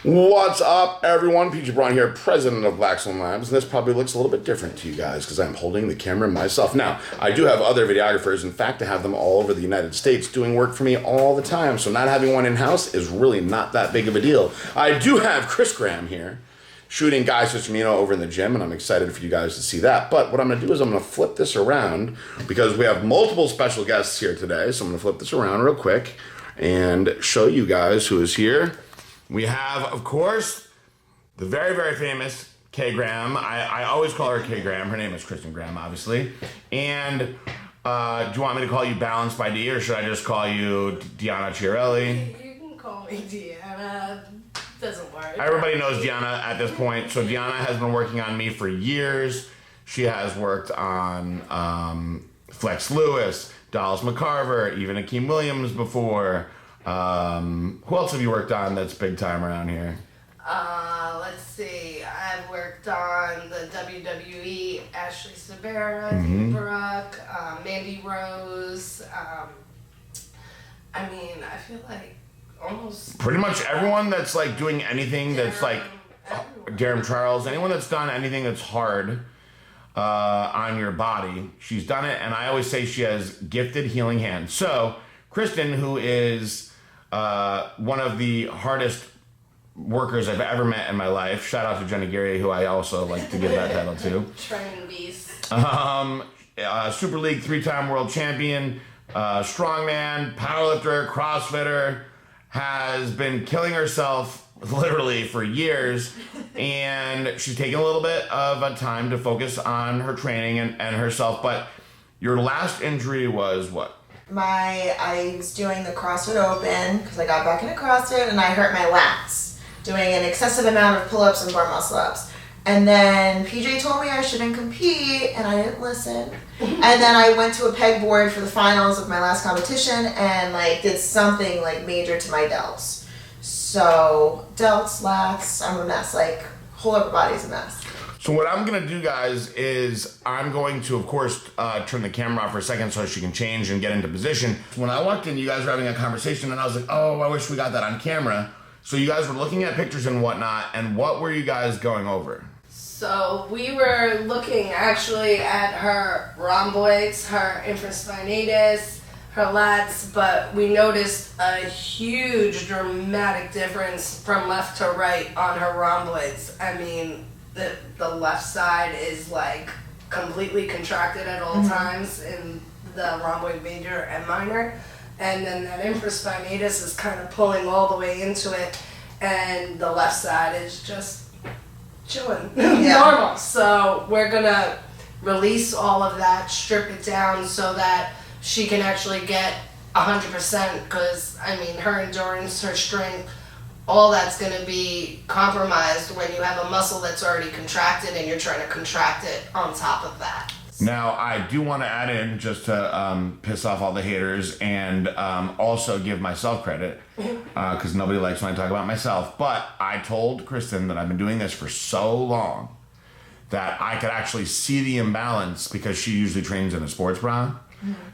What's up, everyone? PG Braun here, president of Blackstone Labs, and this probably looks a little bit different to you guys because I'm holding the camera myself. Now, I do have other videographers. In fact, I have them all over the United States doing work for me all the time, so not having one in-house is really not that big of a deal. I do have Chris Graham here shooting Guy Cicimino over in the gym, and I'm excited for you guys to see that. But what I'm going to do is I'm going to flip this around because we have multiple special guests here today, so I'm going to flip this around real quick and show you guys who is here. We have, of course, the very, very famous Kay Graham. I always call her Kay Graham. Her name is Kristen Graham, obviously. And do you want me to call you Balance by D, or should I just call you Deanna Chiarelli? You can call me Deanna. Doesn't work. Everybody knows Deanna at this point. So Deanna has been working on me for years. She has worked on Flex Lewis, Dallas McCarver, even Akeem Williams before. Who else have you worked on that's big time around here? Let's see. I've worked on the WWE, Ashley Sabera, Brooke, Mandy Rose. I feel like almost pretty much everyone that's like doing anything that's like Darren Charles, anyone that's done anything that's hard on your body, she's done it. And I always say she has gifted healing hands. So Kristen, who is one of the hardest workers I've ever met in my life. Shout out to Jenny Geary, who I also like to give that title to. Training beast. Super League 3-time world champion, strongman, powerlifter, CrossFitter, has been killing herself literally for years, and she's taken a little bit of a time to focus on her training and herself. But your last injury was what? I was doing the CrossFit Open because I got back into CrossFit and I hurt my lats doing an excessive amount of pull-ups and bar muscle ups. And then PJ told me I shouldn't compete and I didn't listen. And then I went to a pegboard for the finals of my last competition and did something major to my delts. So delts, lats, I'm a mess. Whole upper body's a mess. So what I'm going to do, guys, is I'm going to, of course, turn the camera off for a second so she can change and get into position. When I walked in, you guys were having a conversation, and I was like, oh, I wish we got that on camera. So you guys were looking at pictures and whatnot, and what were you guys going over? So we were looking actually at her rhomboids, her infraspinatus, her lats, but we noticed a huge dramatic difference from left to right on her rhomboids. The left side is completely contracted at all times in the rhomboid major and minor, and then that infraspinatus is kind of pulling all the way into it, and the left side is just chilling, normal. So we're gonna release all of that, strip it down so that she can actually get 100%, because her endurance, her strength, all that's going to be compromised when you have a muscle that's already contracted and you're trying to contract it on top of that. Now, I do want to add in, just to piss off all the haters, and also give myself credit, because nobody likes when I talk about myself, but I told Kristen that I've been doing this for so long that I could actually see the imbalance, because she usually trains in a sports bra,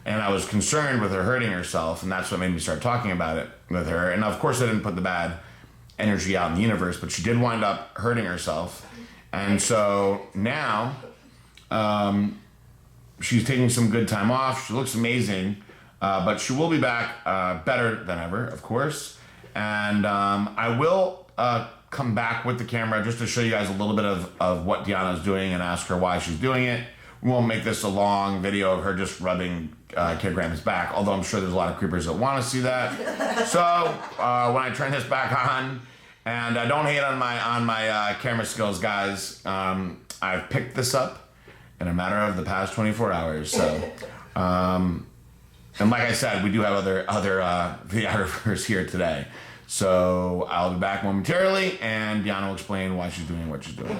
and I was concerned with her hurting herself, and that's what made me start talking about it with her. And of course I didn't put the bad energy out in the universe, but she did wind up hurting herself. And so now she's taking some good time off. She looks amazing, but she will be back better than ever, of course. And I will come back with the camera just to show you guys a little bit of what Deanna's doing and ask her why she's doing it. We won't make this a long video of her just rubbing Kay Graham's back, although I'm sure there's a lot of creepers that want to see that. So when I turn this back on, and don't hate on my camera skills, guys, I've picked this up in a matter of the past 24 hours. So, and like I said, we do have other videographers here today. So I'll be back momentarily, and Deanna will explain why she's doing what she's doing.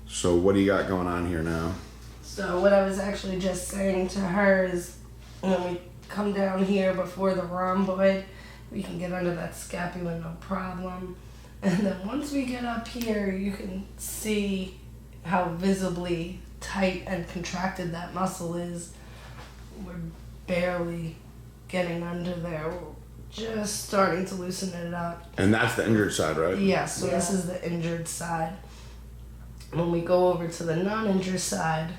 So what do you got going on here now? So what I was actually just saying to her is, when we come down here before the rhomboid, we can get under that scapula no problem. And then once we get up here, you can see how visibly tight and contracted that muscle is. We're barely getting under there. just starting to loosen it up. And that's the injured side, right? Yeah, so this is the injured side. When we go over to the non-injured side,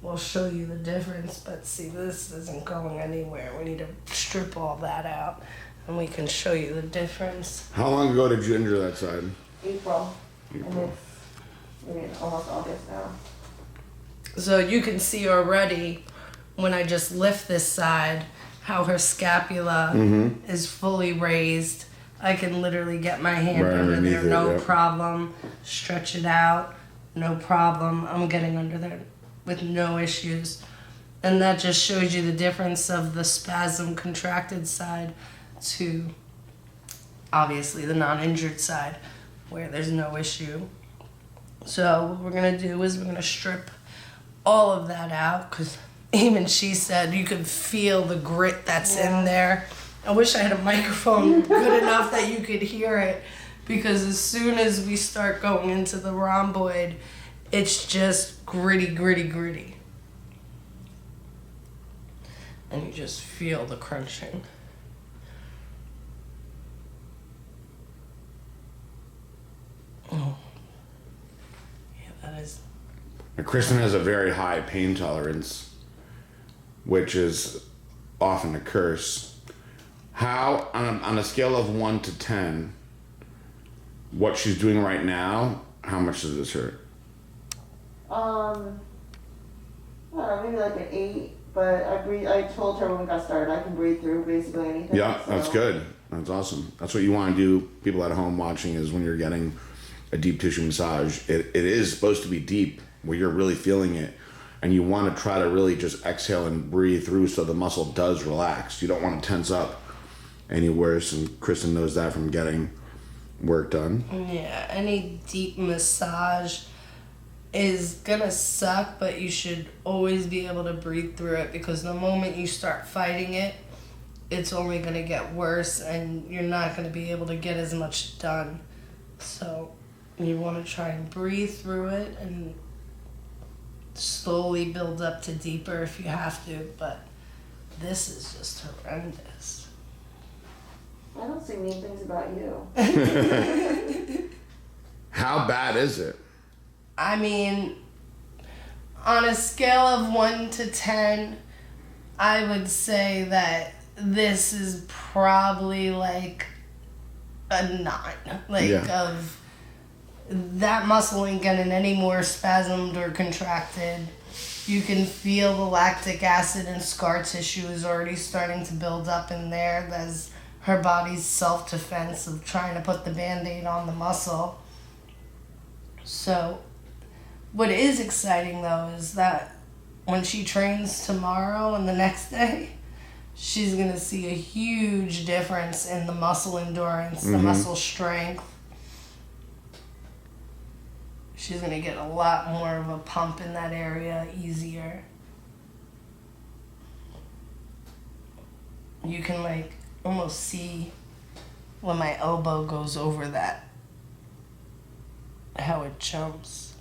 we'll show you the difference. But see, this isn't going anywhere. We need to strip all that out, and we can show you the difference. How long ago did you injure that side? April. And it's almost August now. So you can see already when I just lift this side how her scapula is fully raised. I can literally get my hand Right under there, underneath it, no yeah. problem. Stretch it out, no problem. I'm getting under there with no issues. And that just shows you the difference of the spasm contracted side to obviously the non-injured side where there's no issue. So what we're going to do is we're going to strip all of that out because even she said you could feel the grit that's in there. I wish I had a microphone good enough that you could hear it, because as soon as we start going into the rhomboid, it's just gritty, gritty, gritty. And you just feel the crunching. Oh. Yeah, that is. And Kristen has a very high pain tolerance, which is often a curse. How, on a scale of 1 to 10, what she's doing right now, how much does this hurt? I don't know, maybe like an 8. But I told her when we got started, I can breathe through basically anything. Yeah, so. that's good. That's awesome. That's what you want to do, people at home watching, is when you're getting a deep tissue massage, it is supposed to be deep, where you're really feeling it. And you want to try to really just exhale and breathe through so the muscle does relax. You don't want to tense up any worse, and Kristen knows that from getting work done. Yeah, any deep massage is gonna suck, but you should always be able to breathe through it, because the moment you start fighting it, it's only gonna get worse and you're not gonna be able to get as much done. So you want to try and breathe through it and slowly build up to deeper if you have to, but this is just horrendous. I don't see mean things about you. How bad is it? I mean, on a scale of 1 to 10, I would say that this is probably like a 9. Of that muscle ain't getting any more spasmed or contracted. You can feel the lactic acid and scar tissue is already starting to build up in there. That's her body's self-defense of trying to put the Band-Aid on the muscle. So what is exciting though is that when she trains tomorrow and the next day, she's going to see a huge difference in the muscle endurance, the muscle strength. She's going to get a lot more of a pump in that area, easier. You can like almost see when my elbow goes over that, how it jumps.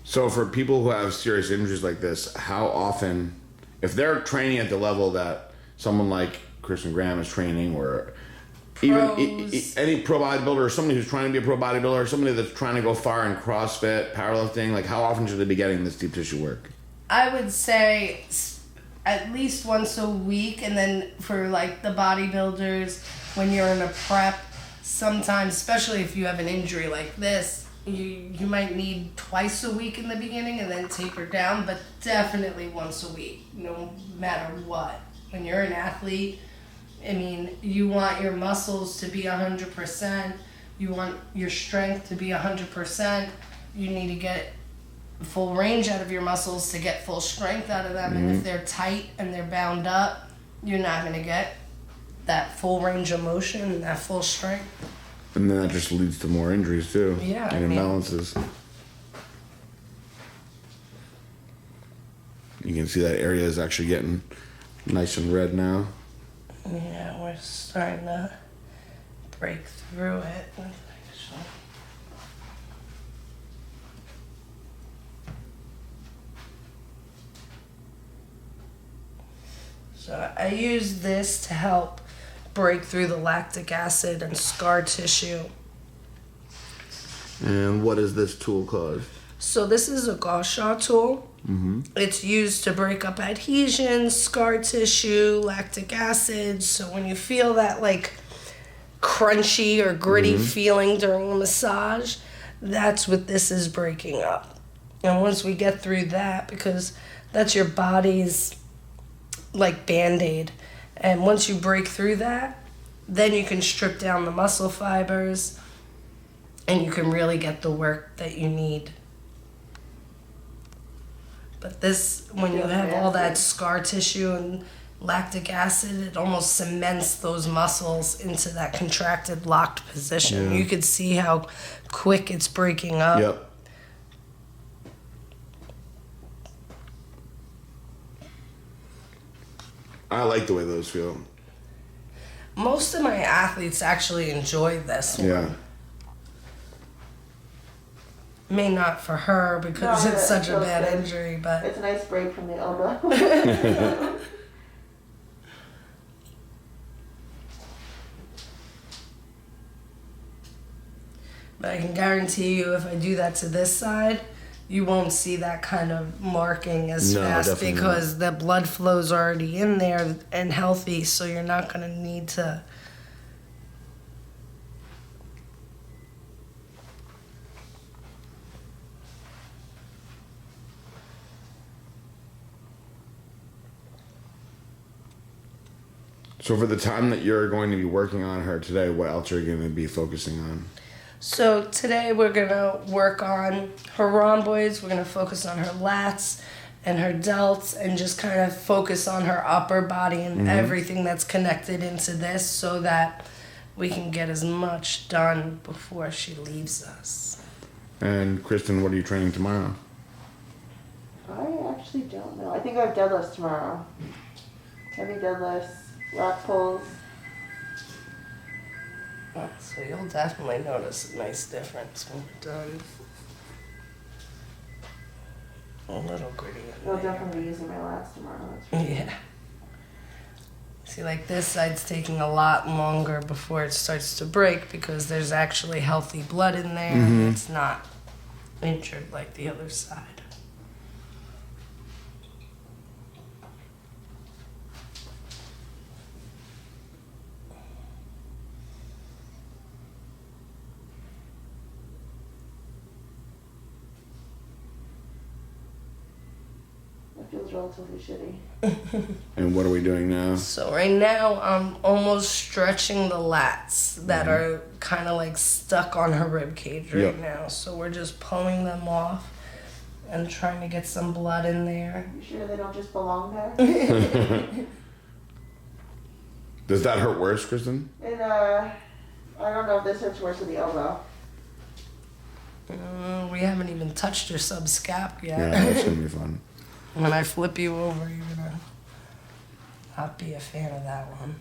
So for people who have serious injuries like this, how often, if they're training at the level that someone like Kristen Graham is training, or even any pro bodybuilder, or somebody who's trying to be a pro bodybuilder, or somebody that's trying to go far in CrossFit, powerlifting, like how often should they be getting this deep tissue work? I would say at least once a week, and then for like the bodybuilders, when you're in a prep, sometimes, especially if you have an injury like this, you might need twice a week in the beginning and then taper down, but definitely once a week, no matter what. When you're an athlete, I mean, you want your muscles to be 100%, you want your strength to be 100%, you need to get full range out of your muscles to get full strength out of them, and if they're tight and they're bound up, you're not going to get that full range of motion and that full strength. And then that just leads to more injuries too. Yeah, And imbalances. You can see that area is actually getting nice and red now. Yeah, we're starting to break through it. So I use this to help break through the lactic acid and scar tissue. And what is this tool called? So this is a gauche tool. It's used to break up adhesions, scar tissue, lactic acid. So when you feel that like crunchy or gritty feeling during a massage, that's what this is breaking up. And once we get through that, because that's your body's like Band-Aid, and once you break through that, then you can strip down the muscle fibers and you can really get the work that you need. But this, when you have all that scar tissue and lactic acid, it almost cements those muscles into that contracted, locked position. Yeah. You could see how quick it's breaking up. Yep. I like the way those feel. Most of my athletes actually enjoy this one. Yeah. May not for her because No, it's such a feels bad good. injury, but It's a nice break from the elbow. I can guarantee you if I do that to this side, you won't see that kind of marking as No, fast definitely because the blood flow's already in there and healthy, so you're not going to need to. So for the time that you're going to be working on her today, what else are you going to be focusing on? So today we're going to work on her rhomboids, we're going to focus on her lats and her delts and just kind of focus on her upper body and everything that's connected into this so that we can get as much done before she leaves us. And Kristen, what are you training tomorrow? I actually don't know. I think I have deadlifts tomorrow. Heavy deadlifts, lat pulls. So you'll definitely notice a nice difference when we're done. A little gritty in I'll there. definitely be using my lats tomorrow. That's for sure. Yeah. See, like this side's taking a lot longer before it starts to break because there's actually healthy blood in there and it's not injured like the other side. It feels relatively shitty. And what are we doing now? So right now I'm almost stretching the lats that are kind of like stuck on her rib cage right Yep. now. So we're just pulling them off and trying to get some blood in there. You sure they don't just belong there? Does that hurt worse, Kristen? And I don't know if this hurts worse than the elbow. We haven't even touched her subscap yet. Yeah, that's going to be fun. When I flip you over, you're gonna not be a fan of that one.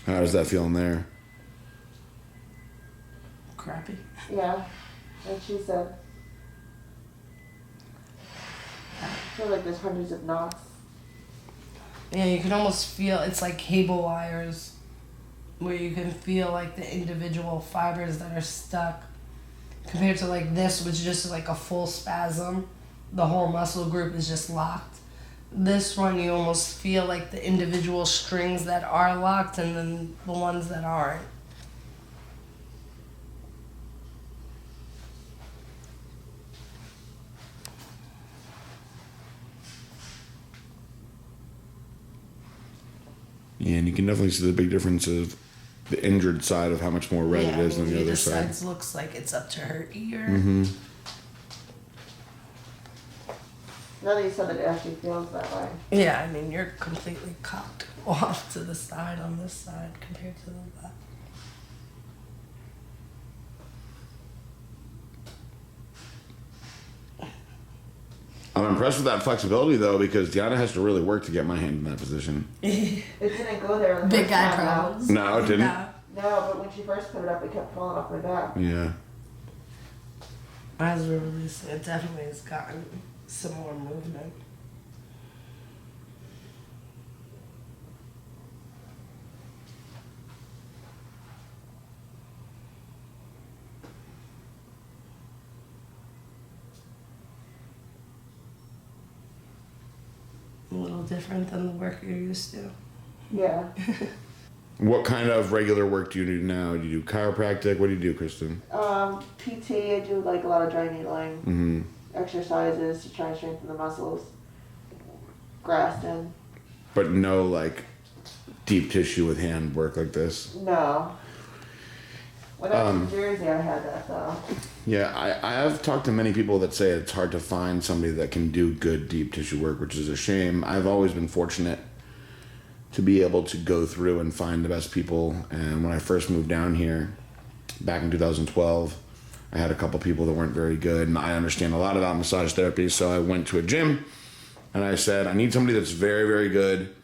How does that feel in there? Crappy. Yeah, like she said. I feel like there's hundreds of knots. Yeah, you can almost feel it's like cable wires where you can feel like the individual fibers that are stuck compared to like this, which is just like a full spasm. The whole muscle group is just locked. This one, you almost feel like the individual strings that are locked and then the ones that aren't. Yeah, and you can definitely see the big difference of the injured side of how much more red it is than the other side. Looks like it's up to her ear. Mm-hmm. Now that you said that, it actually feels that way. Yeah, I mean, you're completely cocked off to the side on this side compared to the left. I'm impressed with that flexibility though, because Deanna has to really work to get my hand in that position. It didn't go there. The Big first guy time, problems. No, it didn't. No. No, but when she first put it up, it kept falling off my back. Yeah. As we're releasing, it definitely has gotten some more movement. A little different than the work you're used to. Yeah. What kind of regular work do you do now? Do you do chiropractic? What do you do, Kristen? PT, I do like a lot of dry needling. Mm-hmm. Exercises to try and strengthen the muscles. Grafton. But no like deep tissue with hand work like this. No. When I was in Jersey, I had that though. Yeah, I have talked to many people that say it's hard to find somebody that can do good deep tissue work, which is a shame. I've always been fortunate to be able to go through and find the best people. And when I first moved down here back in 2012, I had a couple people that weren't very good, and I understand a lot about massage therapy, so I went to a gym and I said, I need somebody that's very, very good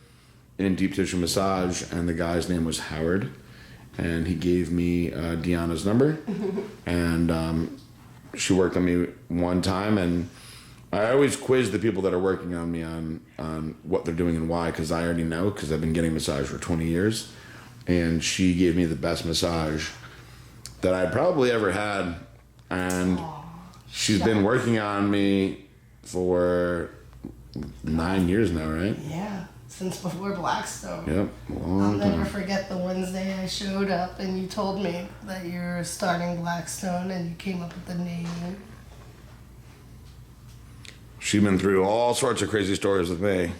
in deep tissue massage, and the guy's name was Howard, and he gave me Deanna's number, and she worked on me one time, and I always quiz the people that are working on me on what they're doing and why, because I already know, because I've been getting massage for 20 years, and she gave me the best massage that I'd probably ever had, and she's been working on me for 9 years now, right? Yeah, since before Blackstone. Yep, a I'll long never time. forget the Wednesday I showed up and you told me that you're starting Blackstone and you came up with the name. She's been through all sorts of crazy stories with me.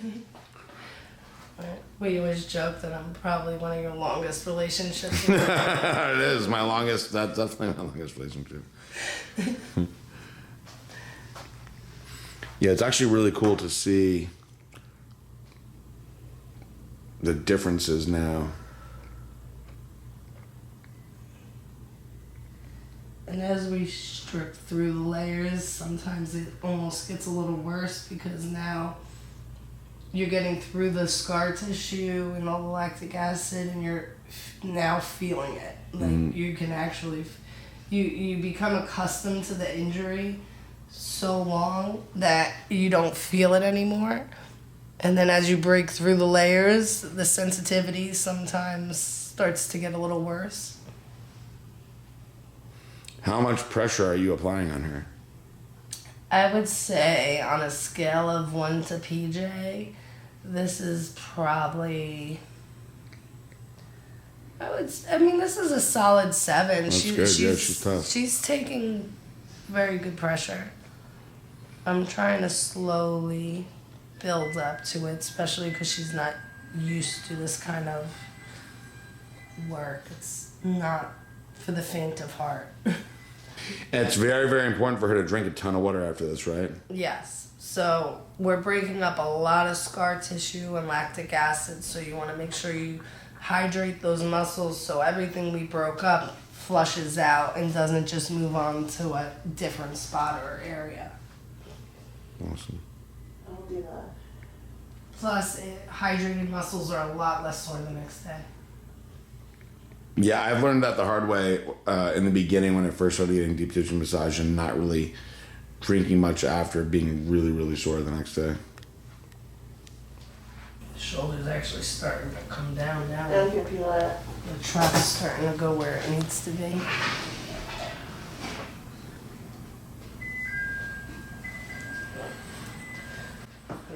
We always joke that I'm probably one of your longest relationships. It is my longest, that's definitely my longest relationship. Yeah, it's actually really cool to see the differences now. And as we strip through the layers, sometimes it almost gets a little worse because now you're getting through the scar tissue and all the lactic acid and you're now feeling it. Like you can actually, you become accustomed to the injury so long that you don't feel it anymore. And then as you break through the layers, the sensitivity sometimes starts to get a little worse. How much pressure are you applying on her? I would say on a scale of 1 to PJ, this is probably, this is a solid 7. That's good. Yeah, she's tough. She's taking very good pressure. I'm trying to slowly build up to it, especially because she's not used to this kind of work. It's not for the faint of heart. And it's very, very important for her to drink a ton of water after this, right? Yes. So we're breaking up a lot of scar tissue and lactic acid, so you want to make sure you hydrate those muscles so everything we broke up flushes out and doesn't just move on to a different spot or area. Awesome. I'll do that. Plus, hydrated muscles are a lot less sore the next day. Yeah, I've learned that the hard way in the beginning when I first started getting deep tissue massage and not really drinking much after, being really, really sore the next day. The shoulder's actually starting to come down now. Yeah, you can feel it. The trap's starting to go where it needs to be.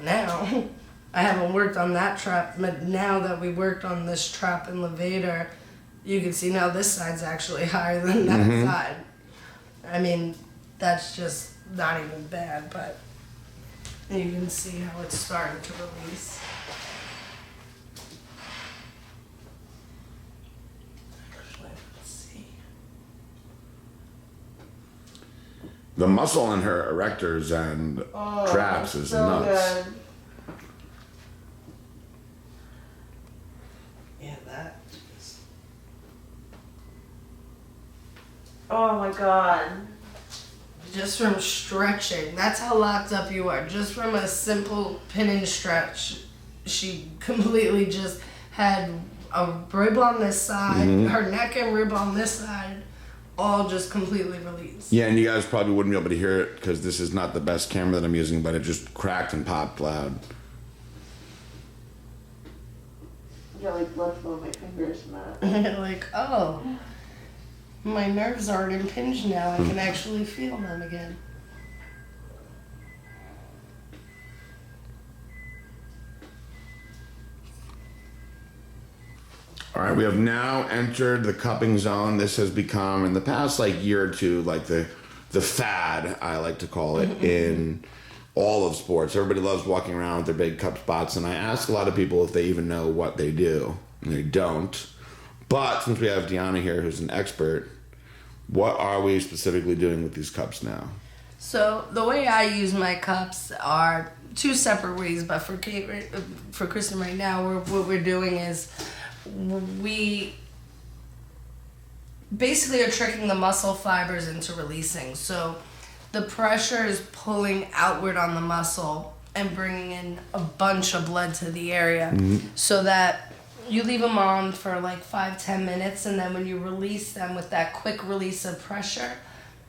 Now, I haven't worked on that trap, but now that we worked on this trap in Levator, you can see now this side's actually higher than that side. I mean, that's just not even bad, but you can see how it's starting to release. Actually, let's see. The muscle in her erectors and traps is so nuts. good. Yeah, that is. Oh my god. Just from stretching, that's how locked up you are. Just from a simple pin and stretch, she completely just had a rib on this side, her neck and rib on this side, all just completely released. Yeah, and you guys probably wouldn't be able to hear it because this is not the best camera that I'm using, but it just cracked and popped loud. I got like blood flow in my fingers from that. Like, oh, my nerves aren't impinged now. I can actually feel them again. All right, we have now entered the cupping zone. This has become, in the past year or two, like the fad, I like to call it, in all of sports. Everybody loves walking around with their big cup spots, and I ask a lot of people if they even know what they do, and they don't. But since we have Deanna here, who's an expert, what are we specifically doing with these cups now? So the way I use my cups are two separate ways, but for Kristen right now, what we're doing is we basically are tricking the muscle fibers into releasing. So the pressure is pulling outward on the muscle and bringing in a bunch of blood to the area, so that you leave them on for 5-10 minutes, and then when you release them with that quick release of pressure,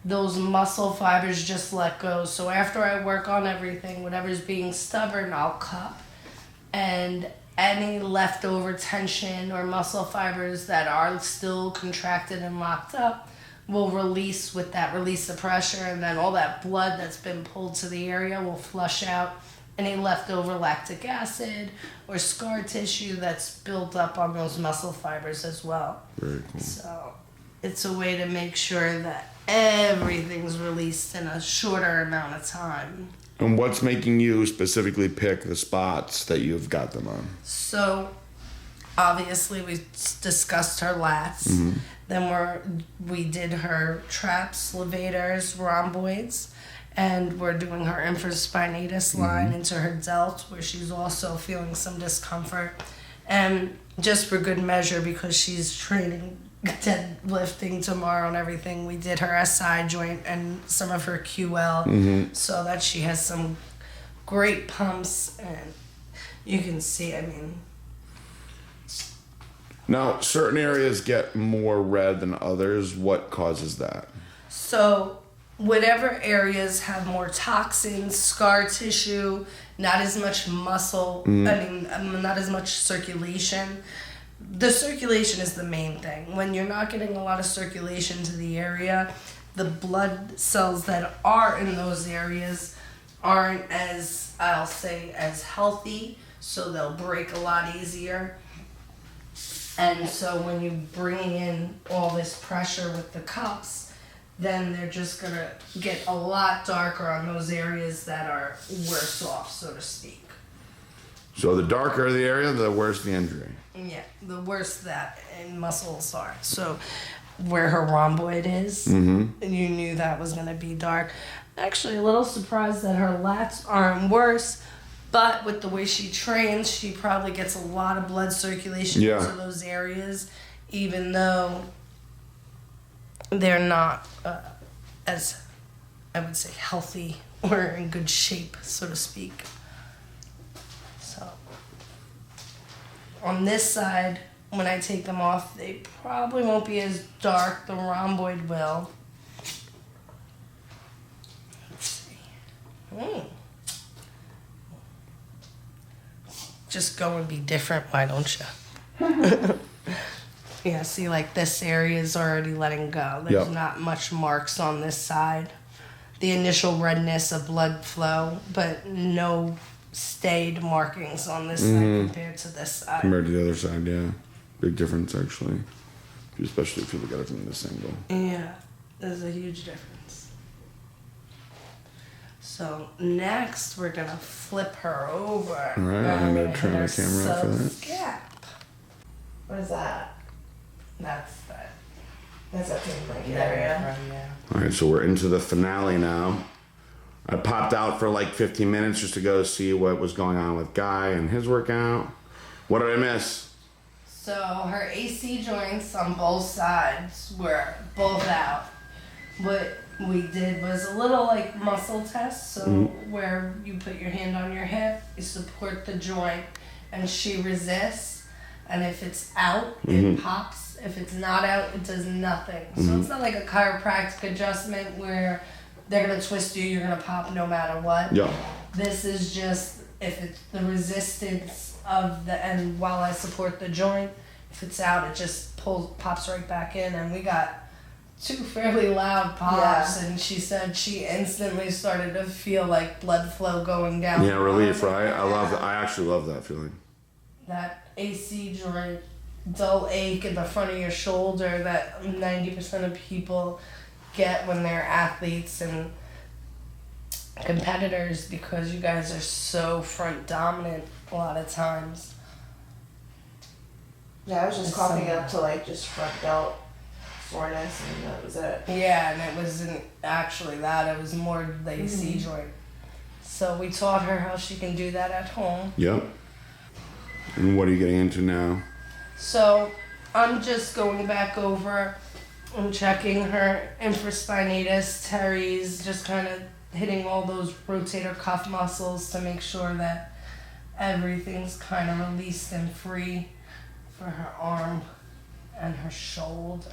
those muscle fibers just let go. So after I work on everything, whatever's being stubborn, I'll cup, and any leftover tension or muscle fibers that are still contracted and locked up will release with that release of pressure, and then all that blood that's been pulled to the area will flush out any leftover lactic acid or scar tissue that's built up on those muscle fibers as well. Very cool. So it's a way to make sure that everything's released in a shorter amount of time. And what's making you specifically pick the spots that you've got them on? So obviously we discussed her lats. Then we did her traps, levators, rhomboids, and we're doing her infraspinatus line into her delt, where she's also feeling some discomfort. And just for good measure, because she's training deadlifting tomorrow and everything, we did her SI joint and some of her QL, so that she has some great pumps, and you can see, Now, certain areas get more red than others. What causes that? So whatever areas have more toxins, scar tissue, not as much muscle, not as much circulation. The circulation is the main thing. When you're not getting a lot of circulation to the area, the blood cells that are in those areas aren't as, I'll say, as healthy, so they'll break a lot easier. And so when you bring in all this pressure with the cups, then they're just gonna get a lot darker on those areas that are worse off, so to speak. So the darker the area, the worse the injury. Yeah, the worse that in muscles are. So where her rhomboid is, and you knew that was gonna be dark. Actually, a little surprised that her lats aren't worse, but with the way she trains, she probably gets a lot of blood circulation into those areas, even though they're not as, I would say, healthy or in good shape, so to speak. So on this side, when I take them off, they probably won't be as dark. The rhomboid will. Let's see. Just go and be different, why don't you? Yeah, see, like this area is already letting go. There's not much marks on this side. The initial redness of blood flow, but no stayed markings on this side compared to this side. Compared to the other side, yeah. Big difference, actually. Especially if you look at it from this angle. Yeah, there's a huge difference. So next, we're gonna flip her over. All right, I'm gonna turn the camera off for that. Gap. What is that? That's that. That's up in my area. All right, so we're into the finale now. I popped out for like 15 minutes just to go see what was going on with Guy and his workout. What did I miss? So her AC joints on both sides were both out. What we did was a little like muscle test. So where you put your hand on your hip, you support the joint, and she resists. And if it's out, it pops. If it's not out, it does nothing. So it's not like a chiropractic adjustment where they're going to twist you, you're going to pop no matter what. Yeah. This is just if it's the resistance of the, and while I support the joint, if it's out, it just pops right back in. And we got 2 fairly loud pops, and she said she instantly started to feel like blood flow going down. Yeah, relief, right? I actually love that feeling. That AC joint, dull ache in the front of your shoulder that 90% of people get when they're athletes and competitors, because you guys are so front dominant a lot of times. Yeah, I was just coughing up to like just front delt soreness, and that was it. Yeah, and it wasn't actually that, it was more the AC joint. So we taught her how she can do that at home. Yep. And what are you getting into now? So I'm just going back over and checking her infraspinatus, teres, just kind of hitting all those rotator cuff muscles to make sure that everything's kind of released and free for her arm and her shoulder.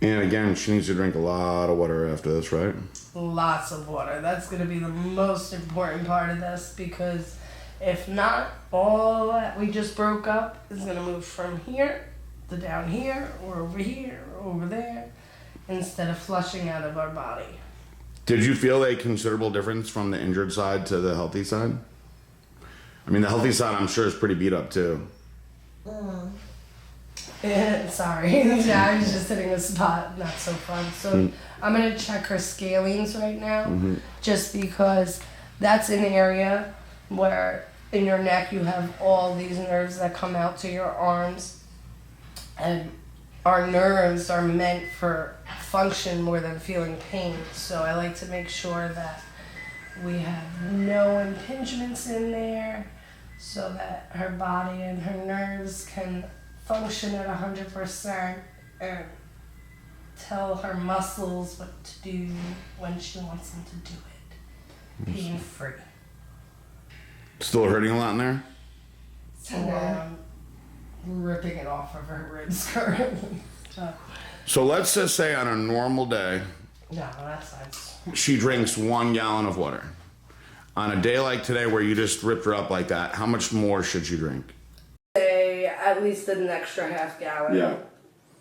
And again, she needs to drink a lot of water after this, right? Lots of water. That's going to be the most important part of this, because if not, all that we just broke up is going to move from here to down here, or over here, or over there, instead of flushing out of our body. Did you feel a considerable difference from the injured side to the healthy side? I mean, the healthy side, I'm sure, is pretty beat up, too. Yeah, sorry. Yeah, I was just hitting a spot. Not so fun. So I'm going to check her scalenes right now, just because that's an area where in your neck you have all these nerves that come out to your arms, and our nerves are meant for function more than feeling pain. So I like to make sure that we have no impingements in there, so that her body and her nerves can function at 100% and tell her muscles what to do when she wants them to do it. Pain free. Still hurting a lot in there? I'm ripping it off of her ribs currently. So let's just say on a normal day, No, that's nice. she drinks 1 gallon of water. On a day like today where you just ripped her up like that, how much more should she drink? Say at least an extra half gallon. Yeah.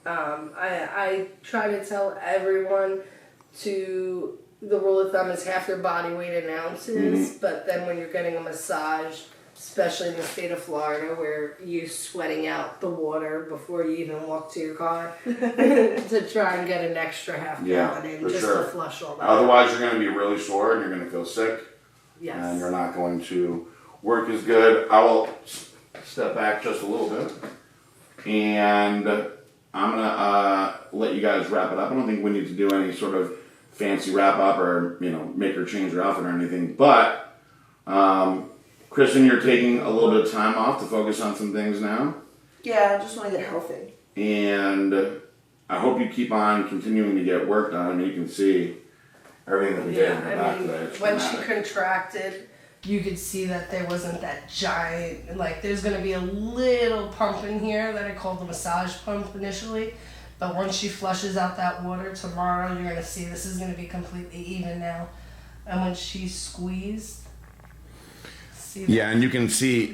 I try to tell everyone to, the rule of thumb is half your body weight in ounces, but then when you're getting a massage, especially in the state of Florida where you're sweating out the water before you even walk to your car, to try and get an extra half gallon in just to flush all that. Otherwise, you're going to be really sore and you're going to feel sick. Yes. And you're not going to work as good. I will step back just a little bit. And I'm going to let you guys wrap it up. I don't think we need to do any sort of fancy wrap up or, make her change her outfit or anything. But, Kristen, you're taking a little bit of time off to focus on some things now. Yeah, I just want to get healthy. And I hope you keep on continuing to get work done. I mean, you can see everything that we did in her back today. It's when dramatic. she contracted, you could see that there wasn't that giant, like there's going to be a little pump in here that I called the massage pump initially, but once she flushes out that water tomorrow, you're going to see this is going to be completely even now. And when she squeezed, see and you can see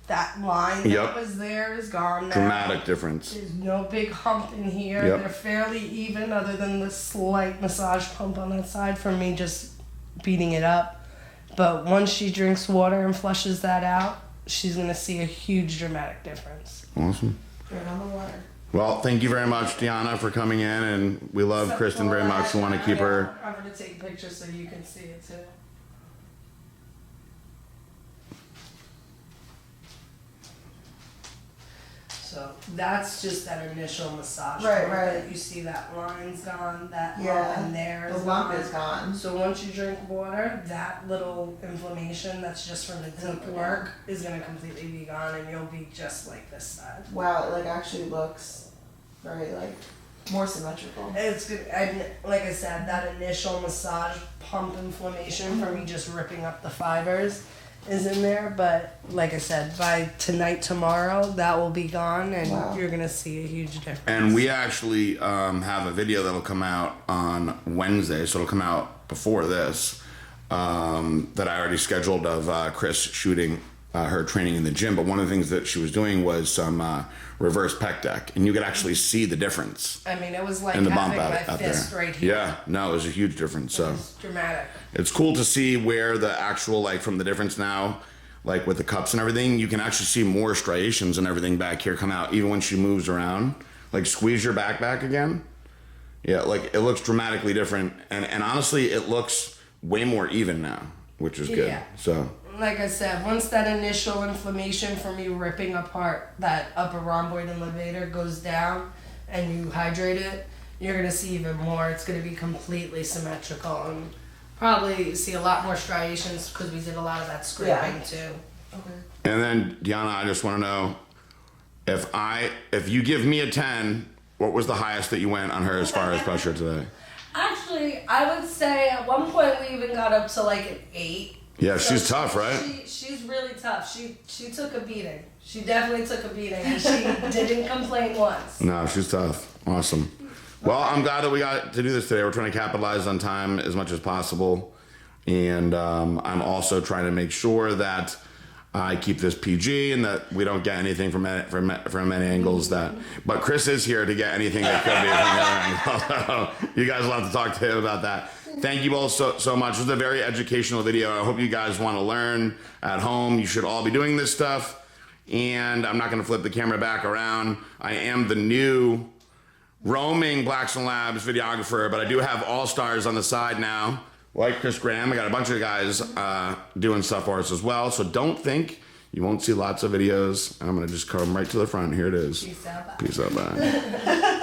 that line that was there is gone now. dramatic difference. There's no big hump in here. Yep. They're fairly even, other than the slight massage pump on that side from me just beating it up. But once she drinks water and flushes that out, she's going to see a huge dramatic difference. Awesome. Turn on the water. Well, thank you very much, Deanna, for coming in, and we love Kristen very much. We want to keep her. I'm going to take pictures so you can see it too. So that's just that initial massage. Right, part right. that you see that line's gone, that Yeah. lump in there The lump is gone. So once you drink water, that little inflammation that's just from the deep work is gonna completely be gone, and you'll be just like this side. Wow, it like actually looks very like more symmetrical. It's good. And like I said, that initial massage pump inflammation from me just ripping up the fibers is in there. But like I said, by tonight, tomorrow, that will be gone, and Wow. you're gonna see a huge difference. And we actually have a video that'll come out on Wednesday, so it'll come out before this, that I already scheduled of Chris shooting her training in the gym. But one of the things that she was doing was some reverse pec deck, and you could actually see the difference I mean, it was like in the having bump my out there. fist right here. Yeah, no, it was a huge difference. So It's dramatic. it's cool to see where the actual, like, from the difference now, like with the cups and everything, you can actually see more striations and everything back here come out, even when she moves around. Like, squeeze your back again. Yeah, like, it looks dramatically different. And honestly, it looks way more even now, which is good. Yeah. So, Like I said, once that initial inflammation from you ripping apart that upper rhomboid and levator goes down and you hydrate it, you're going to see even more. It's going to be completely symmetrical and probably see a lot more striations because we did a lot of that scraping too. Okay. and then, Deanna, I just want to know, if you give me a 10, what was the highest that you went on her as far as pressure today? Actually, I would say at one point we even got up to like an 8. Yeah, So she's tough, right? She's really tough. She took a beating. She definitely took a beating, and she didn't complain once. No, she's tough. Awesome. Well, I'm glad that we got to do this today. We're trying to capitalize on time as much as possible. And I'm also trying to make sure that I keep this PG and that we don't get anything from any angles that. But Chris is here to get anything that could be from the other angle. So you guys will have to talk to him about that. Thank you all so much. It was a very educational video. I hope you guys want to learn at home. You should all be doing this stuff. And I'm not going to flip the camera back around. I am the new roaming Blackstone Labs videographer, but I do have all-stars on the side now, like Chris Graham. I got a bunch of guys doing stuff for us as well. So don't think you won't see lots of videos. I'm going to just come right to the front. Here it is. Peace out. Bye. Peace out. Bye.